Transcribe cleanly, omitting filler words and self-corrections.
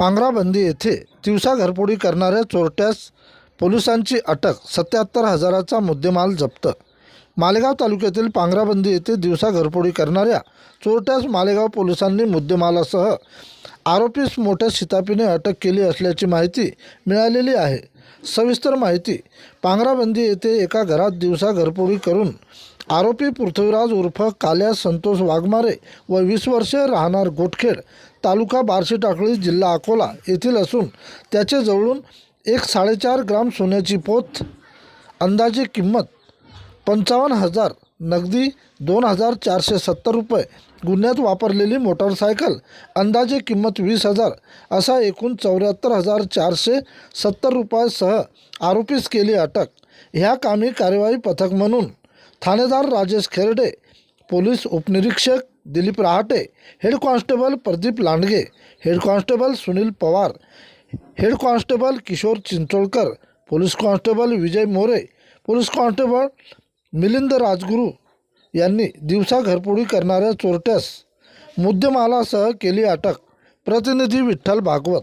पांगराबंदी येथे दिवसा घरफोडी करणाऱ्या चोरट्यास पोलिसांची अटक. 77,000चा मुद्देमाल जप्त. मालेगाव तालुक्यातील पांगराबंदी येथे दिवसा घरफोडी करणाऱ्या चोरट्यास मालेगाव पोलिसांनी मुद्देमालासह आरोपीस मोठ्या शिताफीने अटक केली असल्याची माहिती मिळालेली आहे. सविस्तर माहिती. पांगराबंदी येथे एका घरात दिवसा घरफोडी करून आरोपी पृथ्वीराज उर्फ काल्या संतोष वाघमारे व 20 वर्षे राहणार गोटखेड, तालुका बार्शी टाकळी, जिल्हा अकोला येथील असून त्याचे जवळून एक 4.5 ग्राम सोन्याची पोत, अंदाजे किंमत 55,000, नगदी 2,470 रुपये, गुन्ह्यात वापरलेली मोटारसायकल अंदाजे किंमत 20,000 असा एकूण 74,470 रुपयासह आरोपीस केली अटक. ह्या कामी कार्यवाही पथक म्हणून ठाणेदार राजेश खेरडे, पोलीस उपनिरीक्षक Dilip Rahate, head constable Pradeep Landge, head constable Sunil Pawar, head constable Kishor Chincholkar, police constable Vijay More, police constable Milind Rajguru यांनी दिवसा घरफोडी करणाऱ्या चोरट्यास मुद्देमालासह केली अटक. प्रतिनिधी विठ्ठल भागवत.